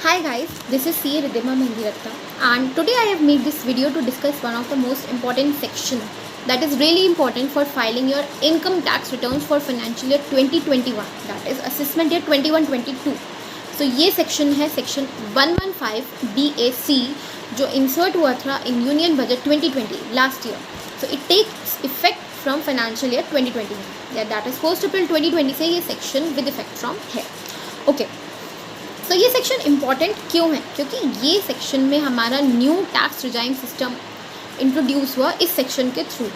Hi guys, this is CA Ridhima Mehndiratta and today I have made this video to discuss one of the most important section that is really important for filing your income tax returns for financial year 2021, that is assessment year 21-22. So ये section है section 115 BAC जो insert हुआ था in Union Budget 2020 last year. So it takes effect from financial year 2021. Yeah, that is 1st April 2020 से ये section with effect from here. Okay. तो ये section important क्यों है? क्योंकि ये सेक्शन में हमारा new tax regime system introduce हुआ इस सेक्शन के थ्रू,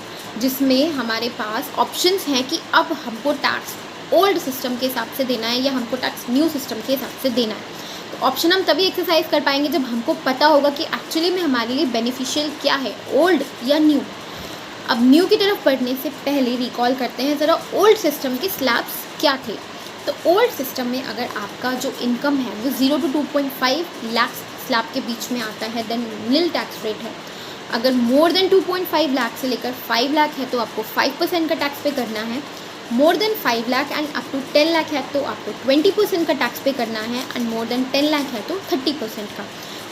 जिसमें हमारे पास ऑप्शंस हैं कि अब हमको टैक्स ओल्ड सिस्टम के हिसाब से देना है या हमको टैक्स न्यू सिस्टम के हिसाब से देना है। तो ऑप्शन हम तभी एक्सरसाइज कर पाएंगे जब हमको पता होगा कि एक्चुअली में हमारे लिए बेनिफिशियल क्या है, ओल्ड या न्यू। अब न्यू की तरफ बढ़ने से पहले रिकॉल करते हैं ज़रा ओल्ड सिस्टम के स्लैब्स क्या थे। तो ओल्ड सिस्टम में अगर आपका जो इनकम है वो 0 to 2.5 लाख स्लैब के बीच में आता है देन नील टैक्स रेट है। अगर मोर देन 2.5 लाख से लेकर 5 लाख है तो आपको 5% का टैक्स पे करना है। More than 5 lakh and up to 10 lakh है तो आपको 20% का टैक्स पे करना है एंड मोर देन 10 लाख है तो 30% का।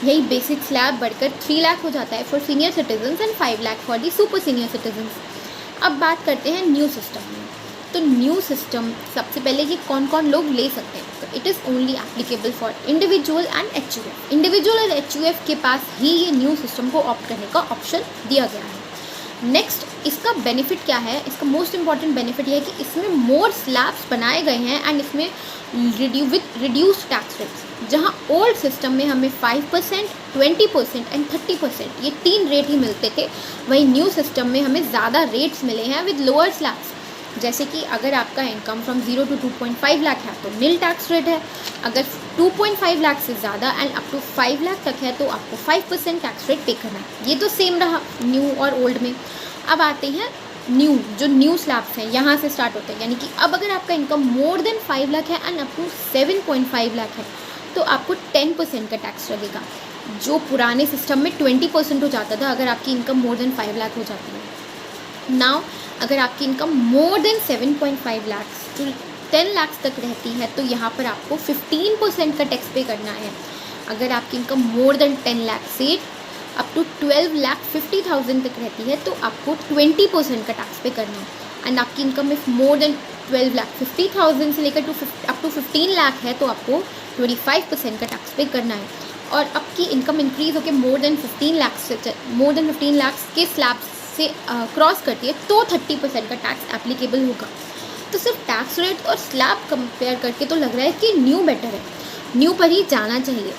यही बेसिक स्लैब बढ़कर 3 लाख हो जाता है for senior citizens and 5 lakh for the super senior citizens. अब बात करते हैं न्यू सिस्टम में। तो न्यू सिस्टम सबसे पहले ये कौन कौन लोग ले सकते हैं? तो it is only applicable for individual and HUF। Individual और HUF के पास ही ये न्यू सिस्टम को ऑप्ट करने का ऑप्शन दिया गया है। नेक्स्ट इसका बेनिफिट क्या है? इसका मोस्ट इंपॉर्टेंट बेनिफिट ये है कि इसमें मोर स्लैब्स बनाए गए हैं एंड इसमें विथ रिड्यूस्ड टैक्स रेट्स। जहाँ ओल्ड सिस्टम में हमें 5%, 20% एंड 30% ये 3 रेट ही मिलते थे, वहीं न्यू सिस्टम में हमें ज़्यादा रेट्स मिले हैं विद लोअर स्लैब्स। जैसे कि अगर आपका इनकम फ्रॉम 0 to 2.5 लाख है तो नील टैक्स रेट है। अगर 2.5 लाख से ज़्यादा एंड अप टू 5 लाख तक है तो आपको 5% टैक्स रेट पे करना है। ये तो सेम रहा न्यू और ओल्ड में। अब आते हैं न्यू, जो न्यू स्लैब्स हैं यहाँ से स्टार्ट होते हैं, यानी कि अब अगर आपका इनकम मोर देन 5 लाख है एंड अप टू 7.5 लाख है तो आपको 10% का टैक्स लगेगा, जो पुराने सिस्टम में 20% हो जाता था अगर आपकी इनकम मोर देन 5 लाख हो जाती है। नाउ अगर आपकी income more than 7.5 lakh to 10 lakh तक रहती है तो यहाँ पर आपको 15% का टैक्स पे करना है। अगर आपकी इनकम मोर देन 10 लाख से अप टू 12,50,000 तक रहती है तो आपको 20% का टैक्स पे करना है। एंड आपकी इनकम इफ मोर देन 12,50,000 से लेकर अप टू 15 लाख है तो आपको 25% का टैक्स पे करना है। और आपकी इनकम इंक्रीज होकर मोर देन 15 लाख के स्लैब से क्रॉस करती है तो 30% का टैक्स एप्लीकेबल होगा। तो सिर्फ टैक्स रेट और स्लैब कंपेयर करके तो लग रहा है कि न्यू बेटर है, न्यू पर ही जाना चाहिए।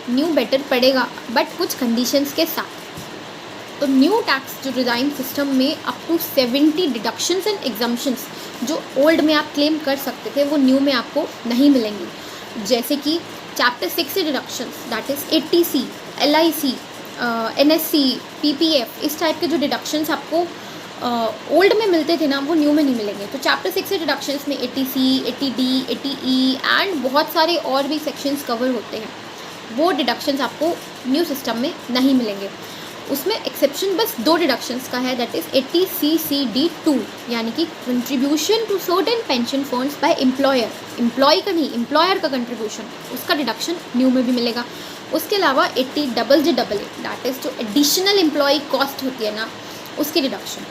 न्यू बेटर पड़ेगा बट कुछ कंडीशंस के साथ। तो न्यू टैक्स जो रिजाइम सिस्टम में up to 70 deductions and exemptions जो ओल्ड में आप क्लेम कर सकते थे वो न्यू में आपको नहीं मिलेंगी। जैसे कि चैप्टर 6 से deductions that is ATC, LIC, NSC, PPF, इस टाइप के जो डिडक्शंस आपको ओल्ड में मिलते थे ना वो न्यू में नहीं मिलेंगे। तो चैप्टर 6 से डिडक्शंस में ATC, ATD, ATE एंड बहुत सारे और भी सेक्शंस कवर होते हैं, वो डिडक्शंस आपको न्यू सिस्टम में नहीं मिलेंगे। उसमें एक्सेप्शन बस 2 डिडक्शंस का है दैट इज़ 80CCD2, यानी कि contribution to certain pension funds by employer. Employ का नहीं, एम्प्लॉयर का कंट्रीब्यूशन, उसका डिडक्शन न्यू में भी मिलेगा। उसके अलावा 80JJAA दैट इज़ जो एडिशनल एम्प्लॉय कॉस्ट होती है ना उसकी डिडक्शन।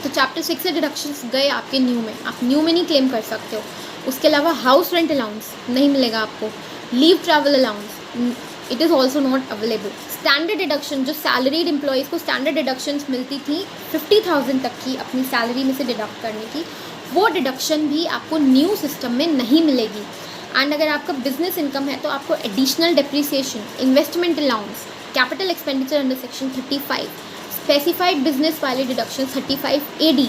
तो चैप्टर 6 से डिडक्शंस गए आपके न्यू में, आप न्यू में नहीं क्लेम कर सकते हो। उसके अलावा हाउस रेंट अलाउंस नहीं मिलेगा आपको। Leave travel allowance it is also not available. Standard deduction जो सैलरीड एम्प्लॉयज़ को स्टैंडर्ड डिडक्शंस मिलती थी 50,000 तक की अपनी सैलरी में से डिडक्ट करने की, वो डिडक्शन भी आपको न्यू सिस्टम में नहीं मिलेगी। एंड अगर आपका बिजनेस इनकम है तो आपको additional depreciation, investment allowance, capital expenditure under section 35, specified business वाले डिडक्शन 35 AD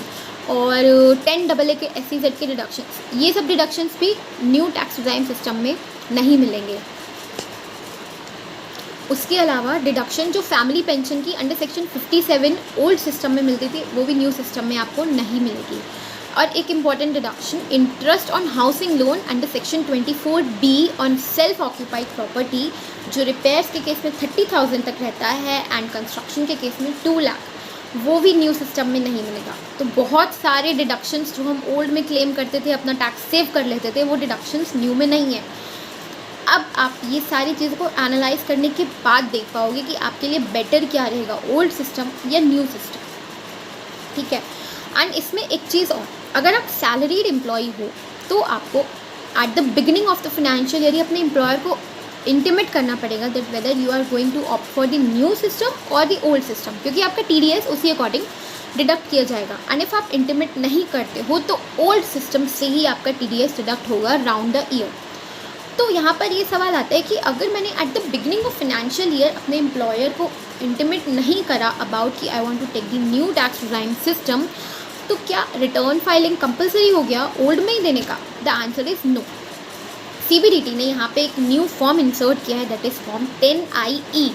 और 10AA के SEZ के डिडक्शंस, ये सब डिडक्शंस भी न्यू टैक्स रिजाइम सिस्टम में नहीं मिलेंगे। उसके अलावा डिडक्शन जो फैमिली पेंशन की अंडर सेक्शन 57 ओल्ड सिस्टम में मिलती थी वो भी न्यू सिस्टम में आपको नहीं मिलेगी। और एक important deduction interest on housing loan under section 24B on self occupied property जो रिपेयर्स के केस में 30,000 तक रहता है एंड कंस्ट्रक्शन के केस में 2 लाख, वो भी न्यू सिस्टम में नहीं मिलेगा। तो बहुत सारे डिडक्शंस जो हम ओल्ड में क्लेम करते थे, अपना टैक्स सेव कर लेते थे, वो डिडक्शंस न्यू में नहीं है। अब आप ये सारी चीज़ों को एनालाइज करने के बाद देख पाओगे कि आपके लिए बेटर क्या रहेगा, ओल्ड सिस्टम या न्यू सिस्टम, ठीक है। एंड इसमें एक चीज़ और, अगर आप सैलरीड एम्प्लॉई हो तो आपको at the beginning of the financial year अपने एम्प्लॉयर को इंटीमेट करना पड़ेगा that whether you are going to opt for the new system और द ओल्ड सिस्टम, क्योंकि आपका TDS उसी अकॉर्डिंग डिडक्ट किया जाएगा। एंड इफ़ आप इंटीमेट नहीं करते हो तो ओल्ड सिस्टम से ही आपका TDS डिडक्ट होगा राउंड द ईयर। तो यहाँ पर ये सवाल आता है कि अगर मैंने at the beginning of financial year अपने एम्प्लॉयर को इंटीमेट नहीं करा अबाउट कि I want to take the new tax regime system, तो क्या रिटर्न फाइलिंग कंपलसरी हो गया ओल्ड में ही देने का? The answer is no. CBDT ने यहाँ पे एक न्यू फॉर्म इंसर्ट किया है दैट इज़ फॉर्म 10IE।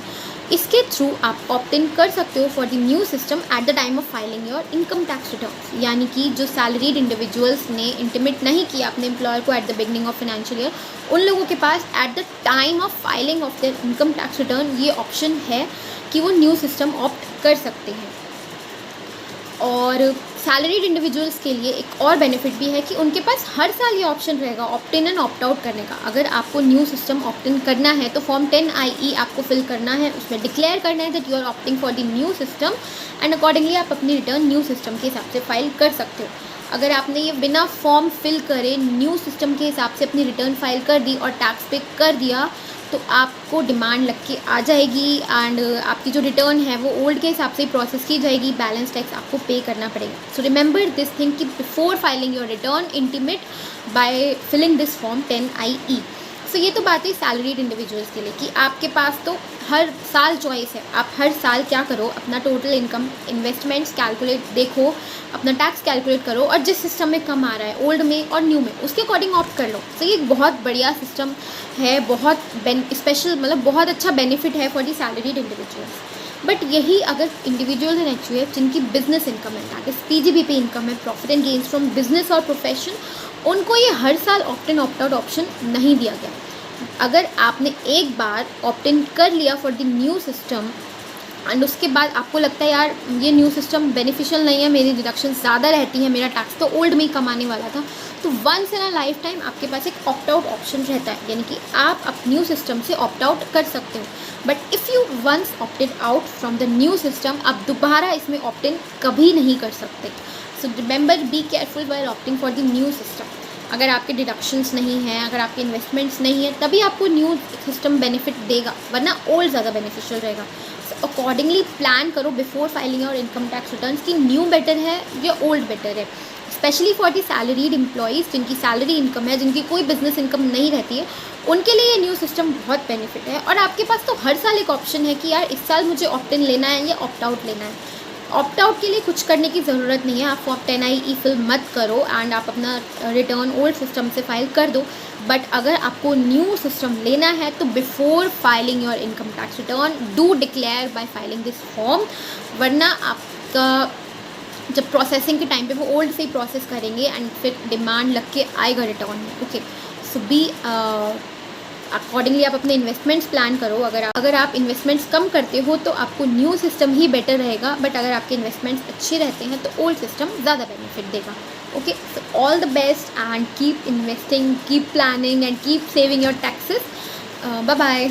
इसके थ्रू आप ऑप्ट इन कर सकते हो for the new system eight the time of filing your income tax returns. यानी कि जो सैलरीड इंडिविजुअल्स ने इंटीमेट नहीं किया अपने एम्प्लॉयर को at the beginning of financial year, उन लोगों के पास at the time of filing of their income tax return ये ऑप्शन है कि वो न्यू सिस्टम ऑप्ट कर सकते हैं। और सैलरीड इंडिविजुअल्स के लिए एक और बेनिफिट भी है कि उनके पास हर साल ये ऑप्शन रहेगा opt in and opt out करने का। अगर आपको न्यू सिस्टम ऑप्ट इन करना है तो फॉर्म 10IE आपको फिल करना है, उसमें डिक्लेयर करना है that you are opting for the new system and accordingly आप अपनी रिटर्न न्यू सिस्टम के हिसाब से फाइल कर सकते हो। अगर आपने ये बिना फॉर्म फिल करे न्यू सिस्टम के हिसाब से अपनी रिटर्न फाइल कर दी और टैक्स पे कर दिया तो आपको डिमांड लग के आ जाएगी एंड आपकी जो रिटर्न है वो ओल्ड के हिसाब से प्रोसेस की जाएगी, बैलेंस टैक्स आपको पे करना पड़ेगा। सो रिमेंबर दिस थिंग कि before filing your return intimate by filling this form 10IE। सो ये तो बात है सैलरीड इंडिविजुअल्स के लिए कि आपके पास तो हर साल चॉइस है, आप हर साल क्या करो, अपना टोटल इनकम इन्वेस्टमेंट्स कैलकुलेट देखो, अपना टैक्स कैलकुलेट करो और जिस सिस्टम में कम आ रहा है ओल्ड में और न्यू में उसके अकॉर्डिंग ऑप्ट कर लो। सो ये एक बहुत बढ़िया सिस्टम है, बहुत स्पेशल मतलब बहुत अच्छा बेनिफिट है for the salaried individuals. But यही अगर इंडिविजुअल्स एंड HUF जिनकी बिजनेस इनकम है दैट इज PGBP इनकम है, profit and gains from business और प्रोफेशन, उनको ये हर साल ऑप्ट इन ऑप्ट आउट ऑप्शन नहीं दिया गया। अगर आपने एक बार ऑप्ट इन कर लिया for the new system and उसके बाद आपको लगता है यार ये न्यू सिस्टम बेनिफिशियल नहीं है, मेरी डिडक्शन ज़्यादा रहती है, मेरा टैक्स तो ओल्ड में ही कमाने वाला था, तो once in a lifetime आपके पास एक ऑप्ट आउट ऑप्शन रहता है, यानी कि आप अब न्यू सिस्टम से ऑप्ट आउट कर सकते हो। But if you once opted out from the new system, आप दोबारा इसमें ऑप्ट इन कभी नहीं कर सकते। So remember be careful while opting for the new system. अगर आपके डिडक्शंस नहीं हैं, अगर आपके इन्वेस्टमेंट्स नहीं है, तभी आपको न्यू सिस्टम बेनिफिट देगा, वरना ओल्ड ज़्यादा बेनिफिशियल रहेगा। सो अकॉर्डिंगली प्लान करो बिफोर फाइलिंग और इनकम टैक्स रिटर्न्स कि न्यू बेटर है या ओल्ड बेटर है। Specially for the salaried employees जिनकी सैलरी इनकम है, जिनकी कोई बिजनेस इनकम नहीं रहती है, उनके लिए ये न्यू सिस्टम बहुत बेनिफिट है। और आपके पास तो हर साल एक ऑप्शन है कि यार इस साल मुझे ऑप्ट इन लेना है या ऑप्ट आउट लेना है। ऑप्ट आउट के लिए कुछ करने की ज़रूरत नहीं है, आप फॉर्म 10IE फिल मत करो एंड आप अपना रिटर्न ओल्ड सिस्टम से फाइल कर दो। बट अगर आपको न्यू सिस्टम लेना है तो before filing your income tax return do declare by filing this form, वरना आपका जब प्रोसेसिंग के टाइम पे वो ओल्ड से ही प्रोसेस करेंगे एंड फिर डिमांड लग के आएगा रिटर्न में। ओके, सो बी अकॉर्डिंगली आप अपने इन्वेस्टमेंट्स प्लान करो। अगर आप इन्वेस्टमेंट्स कम करते हो तो आपको न्यू सिस्टम ही बेटर रहेगा, बट अगर आपके इन्वेस्टमेंट्स अच्छे रहते हैं तो ओल्ड सिस्टम ज़्यादा बेनिफिट देगा। Okay, so all the best and keep investing, keep planning and keep saving your taxes. Bye bye.